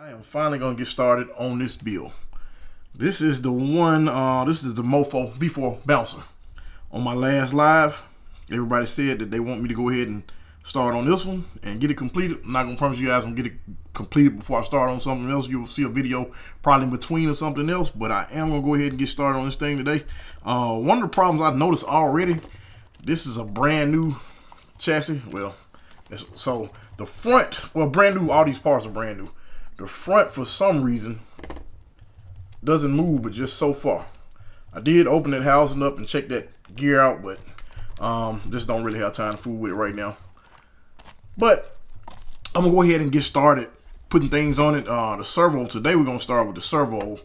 I am finally gonna get started on this build. This is the one, this is the Mofo V4 bouncer. On my last live, everybody said that they want me to go ahead and start on this one and get it completed. I'm not gonna promise you guys I'm gonna get it completed before I start on something else. You'll see a video probably in between or something else, but I am gonna go ahead and get started on this thing today. One of the problems I've noticed already, this is a brand new chassis. Well, so the front, well, brand new, all these parts are brand new. The front, for some reason, doesn't move, but just so far. I did open that housing up and check that gear out, but just don't really have time to fool with it right now. But I'm gonna go ahead and get started putting things on it. The servo, today we're gonna start with the servo.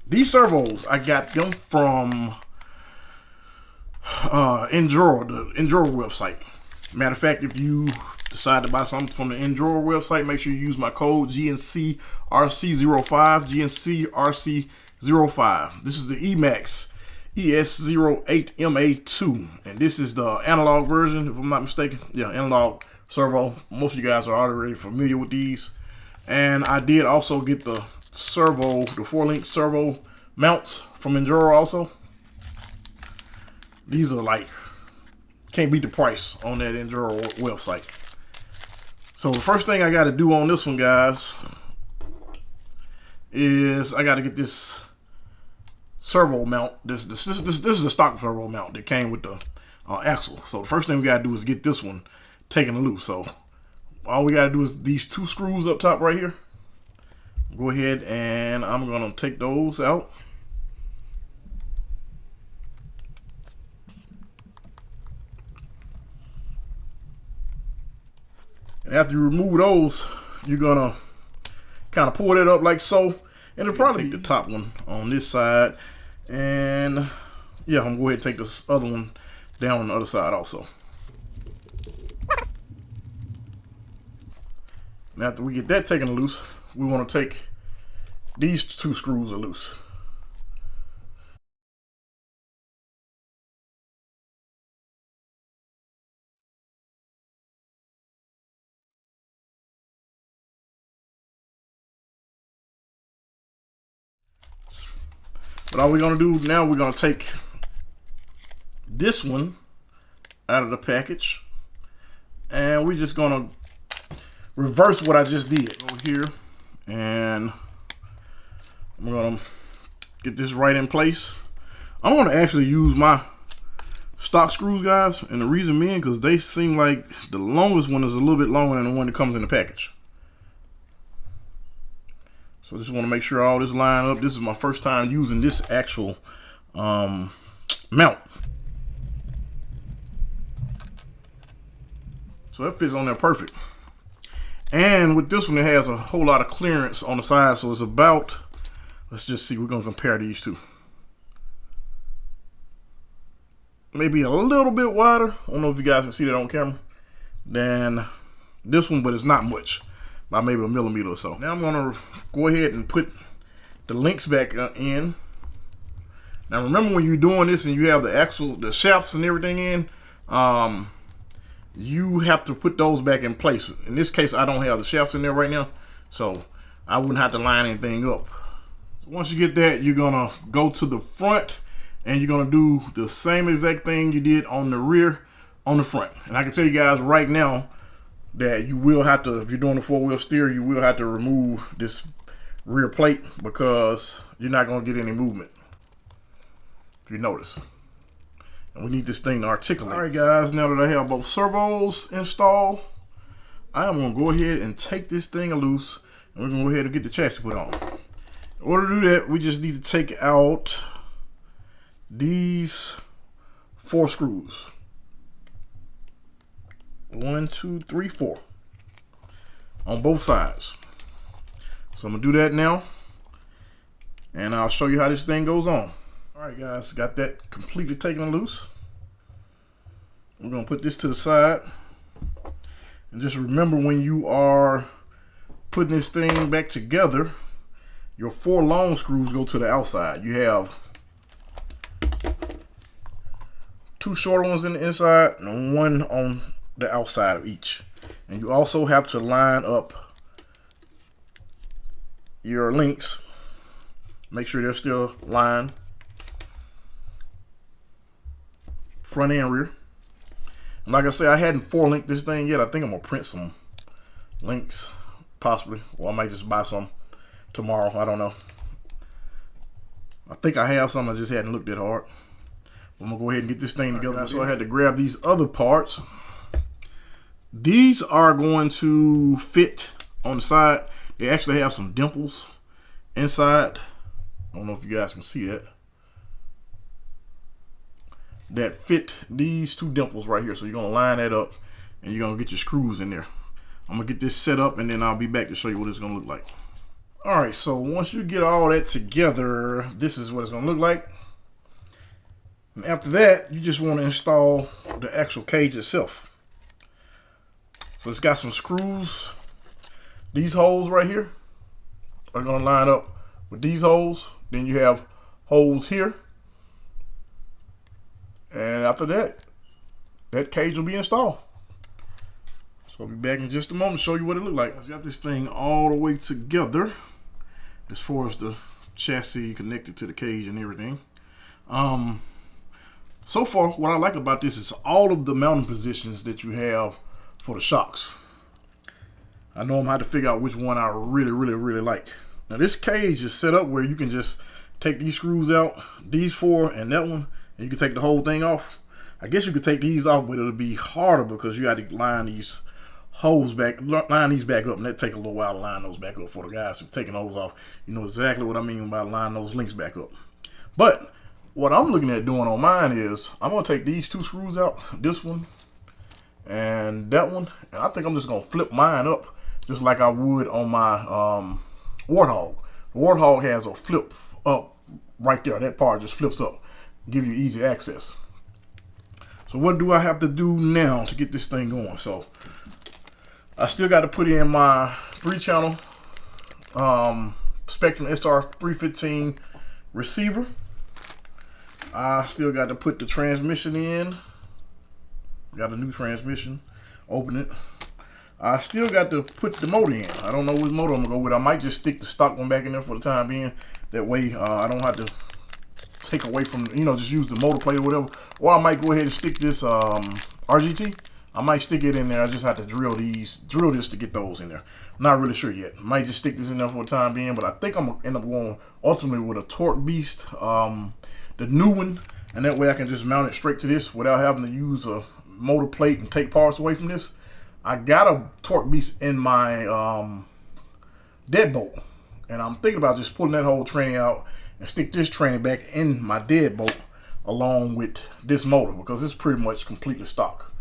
These servos, I got them from Injora, the Injora website. Matter of fact, if you decide to buy something from the Injora website, make sure you use my code GNCRC05, GNCRC05. This is the Emax ES08MA2, and this is the analog version, if I'm not mistaken. Yeah, analog servo. Most of you guys are already familiar with these. And I did also get the servo, the 4-link servo mounts from Injora also. These are like, can't beat the price on that Injora website. So the first thing I got to do on this one, guys, is I got to get this servo mount. This is a stock servo mount that came with the Axial. So the first thing we got to do is get this one taken loose. So all we got to do is these two screws up top right here. Go ahead and I'm gonna take those out. And after you remove those, you're gonna kind of pull that up like so, and it'll probably take the top one on this side, and yeah, I'm gonna go ahead and take this other one down on the other side also. And after we get that taken loose, we want to take these two screws loose. But all we're gonna do now, we're gonna take this one out of the package, and we're just gonna reverse what I just did over here, and I'm gonna get this right in place. I'm gonna actually use my stock screws, guys, and the reason being because they seem like the longest one is a little bit longer than the one that comes in the package. So I just want to make sure all this line up. This is my first time using this actual mount. So that fits on there perfect. And with this one, it has a whole lot of clearance on the side. So it's about, let's just see, we're going to compare these two. Maybe a little bit wider. I don't know if you guys can see that on camera. Than this one, but it's not much. By maybe a millimeter or so. Now I'm gonna go ahead and put the links back in. Now remember, when you're doing this and you have the axle, the shafts and everything in, you have to put those back in place. In this case, I don't have the shafts in there right now, so I wouldn't have to line anything up. So once you get that, you're gonna go to the front and you're gonna do the same exact thing you did on the rear on the front. And I can tell you guys right now that you will have to, if you're doing a 4-wheel steer, you will have to remove this rear plate because you're not going to get any movement, if you notice. And we need this thing to articulate. All right, guys, now that I have both servos installed, I am going to go ahead and take this thing loose, and we're going to go ahead and get the chassis put on. In order to do that, we just need to take out these 4 screws. 1, 2, 3, 4 on both sides. So I'm gonna do that now, and I'll show you how this thing goes on. All right, guys, got that completely taken loose. We're gonna put this to the side, and just remember, when you are putting this thing back together, your 4 long screws go to the outside. You have 2 shorter ones in the inside and 1 on the outside of each. And you also have to line up your links. Make sure they're still lined, front and rear. And like I said, I hadn't 4-linked this thing yet. I think I'm gonna print some links, possibly, or I might just buy some tomorrow. I don't know. I think I have some. I just hadn't looked that hard. I'm gonna go ahead and get this thing together. So I had to grab these other parts. These are going to fit on the side. They actually have some dimples inside. I don't know if you guys can see that. That fit these 2 dimples right here. So you're gonna line that up and you're gonna get your screws in there. I'm gonna get this set up and then I'll be back to show you what it's gonna look like. All right, so once you get all that together, this is what it's gonna look like. And after that, you just want to install the actual cage itself. So it's got some screws. These holes right here are gonna line up with these holes. Then you have holes here. And after that, that cage will be installed. So I'll be back in just a moment to show you what it looks like. I've got this thing all the way together as far as the chassis connected to the cage and everything. So far, what I like about this is all of the mounting positions that you have for the shocks. I know I'm gonna have to figure out which one I really like. Now this cage is set up where you can just take these screws out, these 4 and that one, and you can take the whole thing off. I guess you could take these off, but it'll be harder because you got to line these holes back, line these back up, and that take a little while to line those back up for the guys who've taken those off. You know exactly what I mean by line those links back up. But what I'm looking at doing on mine is I'm gonna take these 2 screws out, this one and that one, and I think I'm just gonna flip mine up just like I would on my Warthog. The Warthog has a flip up right there. That part just flips up, give you easy access. So what do I have to do now to get this thing going? So I still got to put in my 3-channel Spectrum SR315 receiver. I still got to put the transmission in. Got a new transmission. Open it. I still got to put the motor in. I don't know which motor I'm gonna go with. I might just stick the stock one back in there for the time being. That way I don't have to take away from, you know, just use the motor plate or whatever. Or I might go ahead and stick this RGT. I might stick it in there. I just have to drill this to get those in there. I'm not really sure yet. Might just stick this in there for the time being, but I think I'm gonna end up going ultimately with a Torque Beast, the new one, and that way I can just mount it straight to this without having to use a motor plate and take parts away from this. I got a Torque Beast in my Deadbolt, and I'm thinking about just pulling that whole tranny out and stick this tranny back in my Deadbolt along with this motor because it's pretty much completely stock.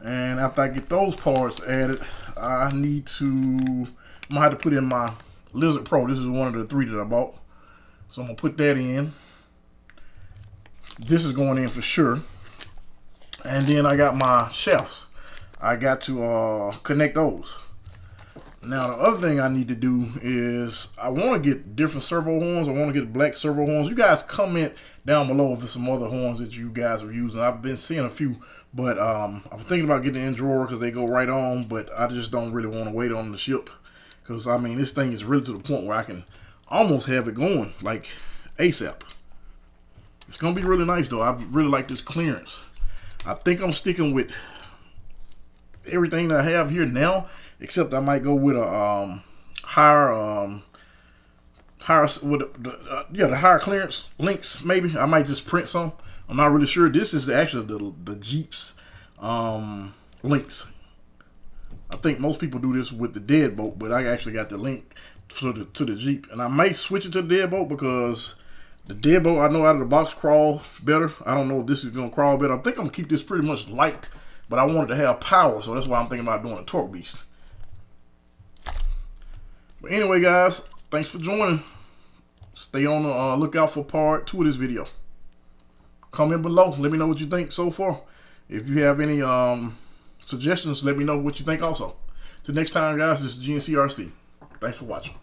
And after I get those parts added, I'm gonna have to put in my Lizard Pro. This is one of the 3 that I bought, so I'm gonna put that in. This is going in for sure. And then I got my shafts. I got to connect those. Now the other thing I need to do is I want to get different servo horns. I want to get black servo horns. You guys comment down below if there's some other horns that you guys are using. I've been seeing a few, but I was thinking about getting the Injora because they go right on, but I just don't really want to wait on the ship because I mean this thing is really to the point where I can almost have it going like ASAP. It's gonna be really nice though. I really like this clearance. I think I'm sticking with everything that I have here now, except I might go with a higher the higher clearance links. Maybe I might just print some. I'm not really sure. This is actually the Jeep's links. I think most people do this with the Deadbolt, but I actually got the link to the Jeep, and I might switch it to the Deadbolt because the Deadbolt I know out of the box crawl better. I don't know if this is gonna crawl better. I think I'm gonna keep this pretty much light, but I wanted to have power, so that's why I'm thinking about doing a Torque Beast. But anyway, guys, thanks for joining. Stay on the lookout for part 2 of this video. Comment below. Let me know what you think so far. If you have any suggestions, let me know what you think also. Till next time, guys, this is GNCRC. Thanks for watching.